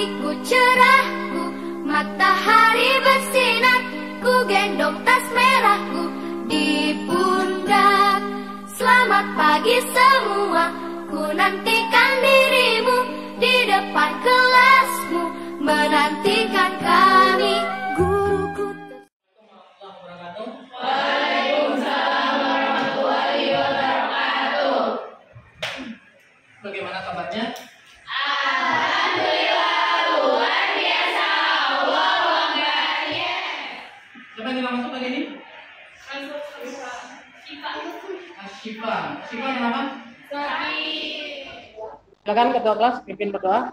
pagiku cerahku, matahari bersinar, ku gendong tas merahku di pundak. Selamat pagi semua, ku nantikan dirimu di depan kelasmu, menantikan kami guruku. Waalaikumsalam warahmatullahi wabarakatuh. Bagaimana kabarnya? Alhamdulillah luar biasa. Allahu Akbar. Siapa yang tidak masuk hari ini? Syifa. Syifa kenapa? Silakan ketua kelas pimpin berdoa.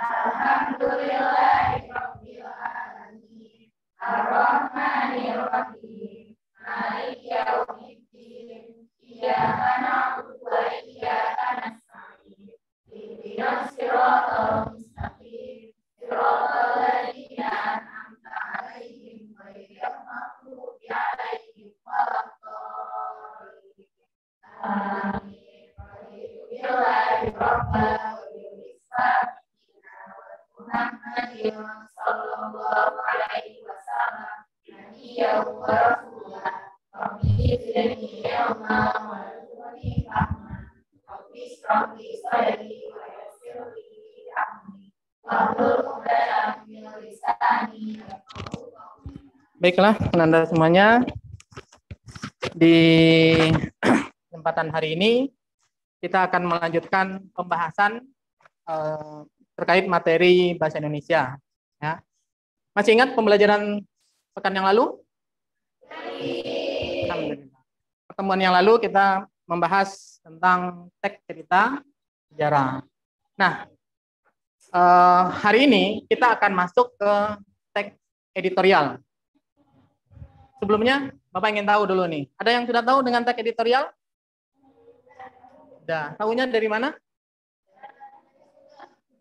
Alhamdulillahirabbil alamin. Arrahmanirrahim. Maliki yaumiddin. Iyyaka na'budu wa iyyaka nasta'in. Ihdinas siratal mustaqim. Siratal ladzina an'amta 'alaihim ghairil maghdubi 'alaihim waladdallin. Amin. Billahi rabbana wa Muhammadin sallallahu alaihi wasallam nabiyyan wa rasulah. Rabbi zidni ilma wa rzuqni fahma. Rabbi ishrah li sadri wa yassir li amri. Wahlul 'uqdatam min lisani yafqahu qawli. Baiklah, Anda semuanya, di kesempatan hari ini kita akan melanjutkan pembahasan terkait materi bahasa Indonesia. Ya. Masih ingat pembelajaran pekan yang lalu? Alhamdulillah. Pertemuan yang lalu kita membahas tentang teks cerita sejarah. Nah, hari ini kita akan masuk ke teks editorial. Sebelumnya, Bapak ingin tahu dulu nih. Ada yang sudah tahu dengan teks editorial? Sudah. Tahunya dari mana?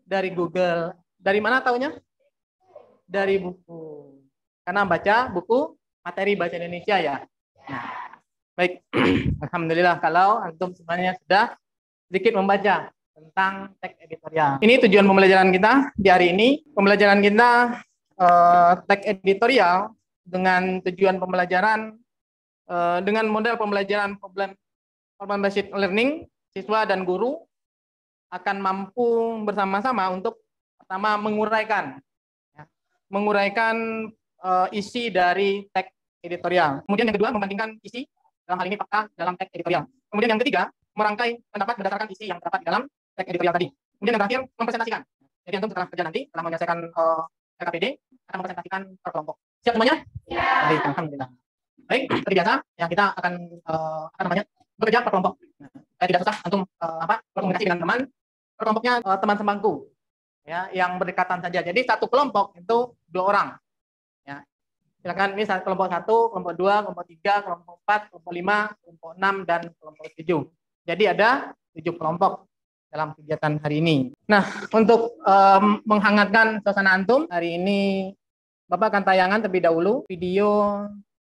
Dari Google. Dari mana taunya? Dari buku. Karena baca buku materi bahasa Indonesia ya. Nah, baik. Alhamdulillah kalau antum semuanya sudah sedikit membaca tentang teks editorial. Ini tujuan pembelajaran kita di hari ini. Pembelajaran kita teks editorial dengan tujuan pembelajaran dengan model pembelajaran problem based learning, siswa dan guru akan mampu bersama-sama untuk pertama menguraikan isi dari teks editorial. Kemudian yang kedua membandingkan isi dalam hal ini fakta dalam teks editorial. Kemudian yang ketiga merangkai pendapat berdasarkan isi yang terdapat di dalam teks editorial tadi. Kemudian yang terakhir mempresentasikan. Jadi antum setelah kerja nanti setelah menyelesaikan RKPD akan mempresentasikan per kelompok. Siap semuanya? Ya. Baik, alhamdulillah. Baik, seperti biasa ya kita akan bekerja per kelompok. Tidak susah antum berkomunikasi dengan teman. Kelompoknya teman sebangku ya yang berdekatan saja. Jadi satu kelompok itu 2 orang. Ya. Silakan ini kelompok 1, kelompok 2, kelompok 3, kelompok 4, kelompok 5, kelompok 6 dan kelompok 7. Jadi ada 7 kelompok dalam kegiatan hari ini. Nah, untuk menghangatkan suasana antum, hari ini Bapak akan tayangan terlebih dahulu video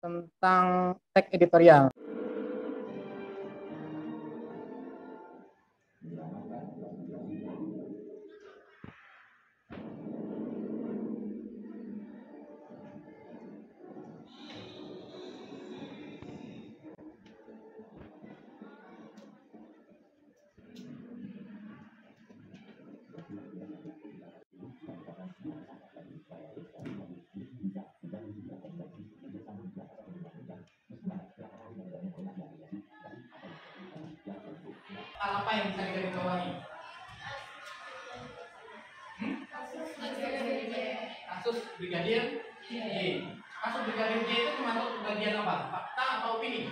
tentang teks editorial. Hal apa yang bisa kita bawahi? Kasus Brigadir J. Kasus Brigadir J itu termasuk bagian apa? Fakta atau opini?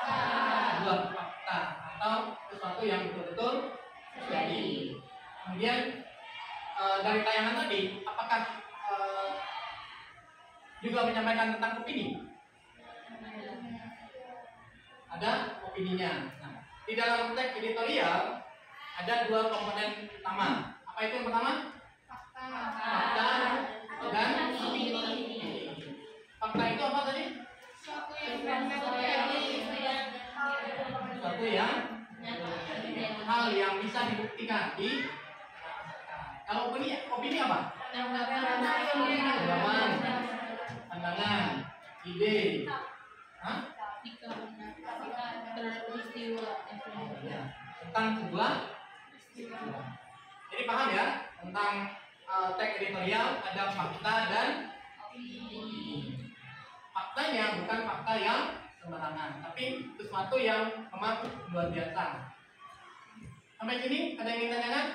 Fakta. Fakta atau sesuatu yang betul-betul terjadi. Kemudian dari tayangan tadi, apakah juga menyampaikan tentang opini? Ada opininya. Nah, di dalam teks editorial ada 2 komponen utama. Apa itu yang pertama? Fakta dan opini. Fakta itu apa tadi? Suatu yang terjadi sesuatu yang hal yang bisa dibuktikan di kalau opini apa? Pengalaman, pandangan, ide, tentang sebuah. Jadi paham ya tentang teks editorial ada fakta dan opini. Faktanya bukan fakta yang sembarangan, tapi sesuatu yang memang luar biasa. Sampai sini ada yang ingin tanyakan?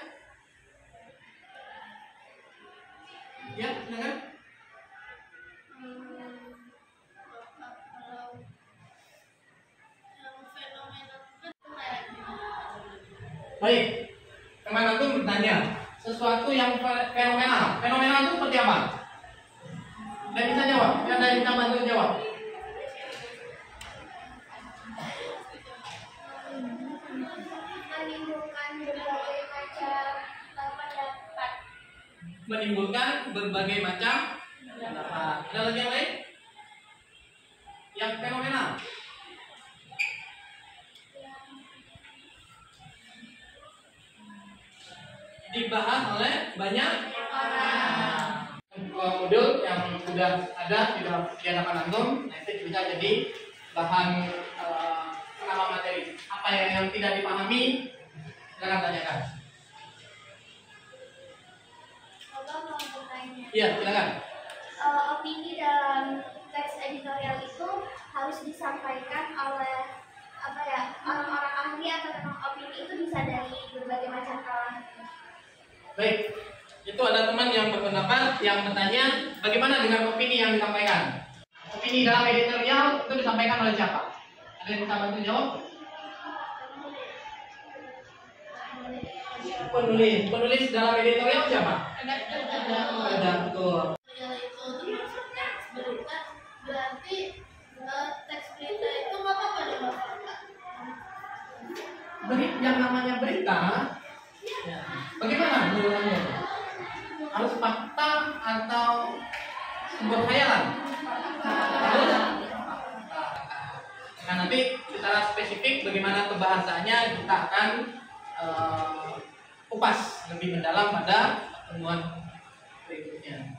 Ya, silakan. Baik, teman itu bertanya sesuatu yang fenomenal. Fenomenal itu seperti apa? Ada bisa jawab? Ada yang bisa bantu jawab? Menimbulkan berbagai macam pendapat. Ada lagi yang lain? Yang fenomenal? Dibahas oleh banyak orang. Modul yang sudah ada di hadapan antum nanti bisa jadi bahan penambah materi. Apa yang tidak dipahami silakan tanyakan. Iya, silakan. Opini dalam teks editorial itu harus disampaikan oleh orang-orang ahli atau memang opini itu bisa dari berbagai macam kalangan. Baik, itu ada teman yang berpendapat yang bertanya bagaimana dengan opini yang disampaikan. Opini dalam editorial itu disampaikan oleh siapa? Ada yang bisa bantu jawab? Penulis dalam editorial siapa? Redaktur. Berarti teks berita itu nggak apa-apa dong? Yang namanya berita, ya. Bagaimana menurutnya? Harus fakta atau sebuah khayalan? Nah, nanti secara spesifik bagaimana kebahasaannya kita akan kupas lebih mendalam pada pertemuan berikutnya.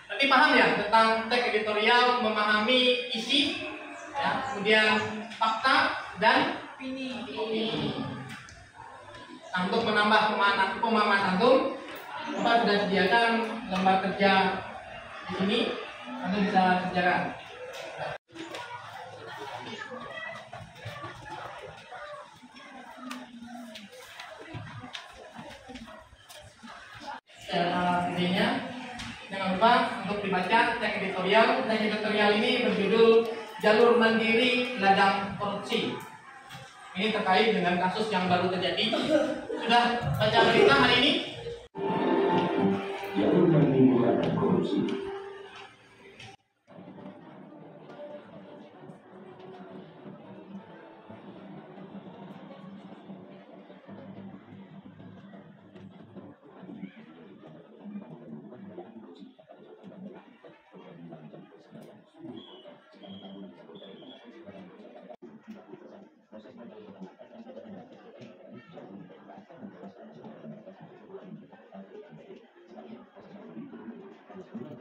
Berarti paham ya tentang teks editorial, memahami isi, ya, kemudian fakta dan opini. Nah, untuk menambah pemahaman antum, Bapak sudah sediakan lembar kerja di sini, antum bisa kerjakan. Intinya, jangan lupa untuk dibaca teks editorial. Teks editorial ini berjudul Jalur Mandiri Ladang Korupsi. Ini terkait dengan kasus yang baru terjadi. Sudah baca berita hari ini? Jalur Mandiri Ladang Korupsi.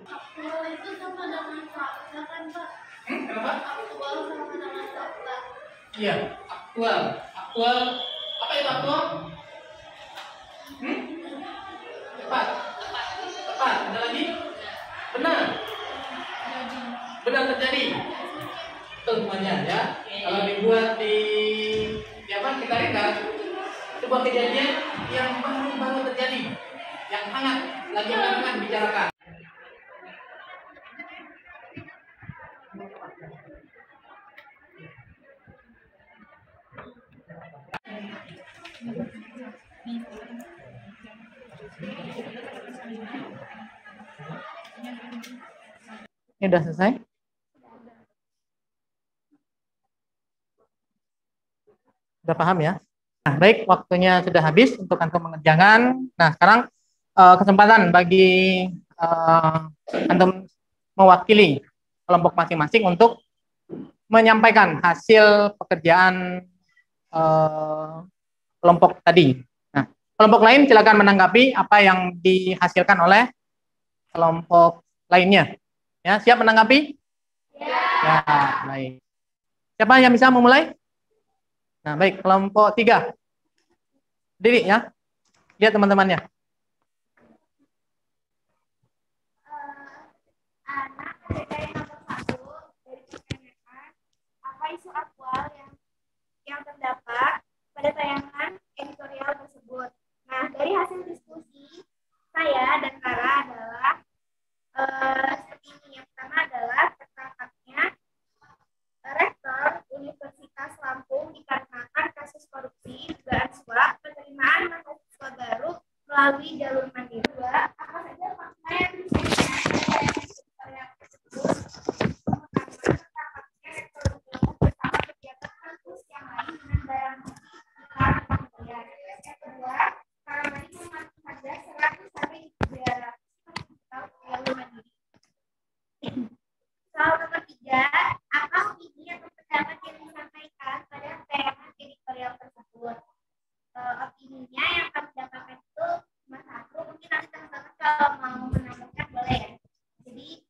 Aktual itu sama dengan fakta kan Pak? Kenapa? Aktual sama dengan fakta. Iya, aktual. Aktual. Apa itu aktual? Tepat. Tepat. Ada lagi? Benar. Benar terjadi. Itu semuanya ya. Kalau dibuat di apa kita lihat sebuah kejadian yang baru terjadi, yang hangat lagi hangat bicarakan. Ini udah selesai? Sudah paham ya? Nah, baik, waktunya sudah habis untuk antum mengerjakan. Nah, sekarang kesempatan bagi antum mewakili kelompok masing-masing untuk menyampaikan hasil pekerjaan kelompok tadi. Nah, kelompok lain silakan menanggapi apa yang dihasilkan oleh kelompok lainnya. Ya, siap menanggapi? Ya, baik. Siapa yang bisa memulai? Nah, baik, kelompok 3. Diri ya. Lihat teman-temannya. Anak dari nomor 1 dari pertanyaan apa isu aktual yang terdapat pada tayangan editorial tersebut. Nah, dari hasil diskusi saya dan Kara adalah seperti ini. Yang pertama adalah tertangkapnya rektor Universitas Lampung dikarenakan kasus korupsi dugaan suap penerimaan mahasiswa baru melalui jalur mandiri. Apa saja fakta yang disampaikan editorial tersebut? Pertama, tertangkapnya rektor bersama pejabat kampus yang lain dengan barang bukti kementerian. Yang kedua, Karamani mematok harga 100 sampai 300 per jalur mandiri. Soal nomor 3, apa opini atau pendapat yang disampaikan pada tayangan editorial tersebut? Opininya yang kami dapatkan itu cuma satu, mungkin nanti teman-teman kalau mau menambahkan boleh ya. Jadi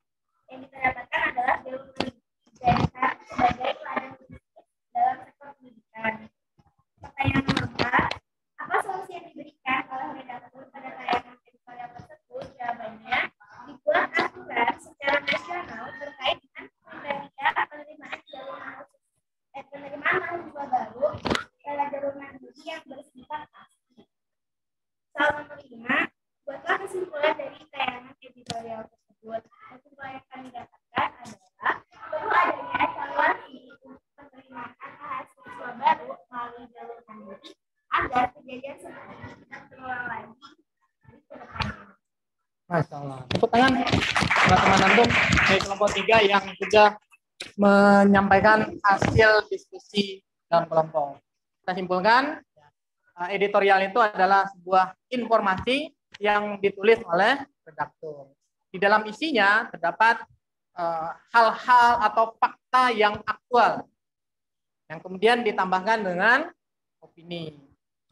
yang kita dapatkan adalah jalur pendidikan sebagai ladang bisnis dalam sektor pendidikan. Pertanyaan nomor 4, apa solusi yang diberikan oleh redaktur pada tayangan editorial tersebut? Jawabannya, dibuat aturan secara nasional terkait dengan kriteria penerimaan mahasiswa baru pada jalur mandiri yang bersifat pasti. Soal nomor 5, buatlah kesimpulan dari tayangan editorial tersebut. Kesimpulan yang kami dapatkan adalah perlu adanya evaluasi untuk penerimaan mahasiswa baru melalui jalur mandiri agar kejadian seperti ini tidak terulang lagi di kedepannya. Masya Allah. Tepuk tangan teman-teman antum dari kelompok 3 yang sudah menyampaikan hasil diskusi dalam kelompok. Kita simpulkan, editorial itu adalah sebuah informasi yang ditulis oleh redaktur. Di dalam isinya terdapat hal-hal atau fakta yang aktual, yang kemudian ditambahkan dengan opini.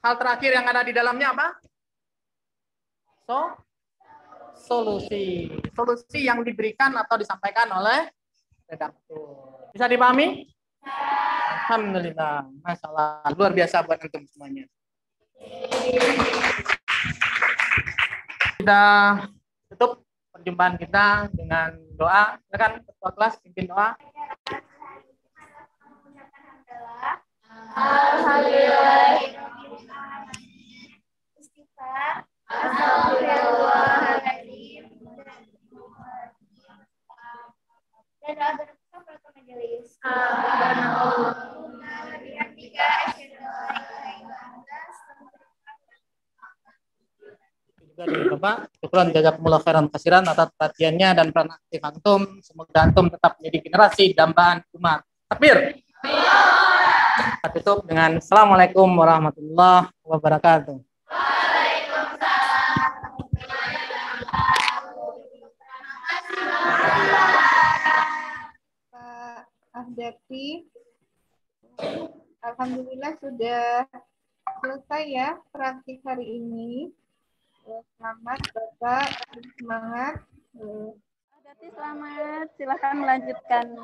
Hal terakhir yang ada di dalamnya apa? Solusi yang diberikan atau disampaikan oleh redaktur. Bisa dipahami? Alhamdulillah, Masya Allah, luar biasa buat antum semuanya. Kita tutup perjumpaan kita dengan doa. Silakan ketua kelas pimpin doa. Alhamdulillah. Istighfar. Astagfirullahaladzim. Dan doa bersama penutup majelis. Juga dari Bapak, syukuran jazakumullah khairan kasiran atas perhatiannya dan peran aktif antum. Semoga antum tetap menjadi generasi dambaan umat. Takbir. Kita tutup dengan Assalamualaikum warahmatullahi wabarakatuh. Pak Ahdafi, alhamdulillah sudah selesai ya praktik hari ini. Selamat Bapak, semangat. Ahdafi selamat, silahkan melanjutkan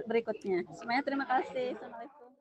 berikutnya. Semuanya terima kasih. Assalamualaikum.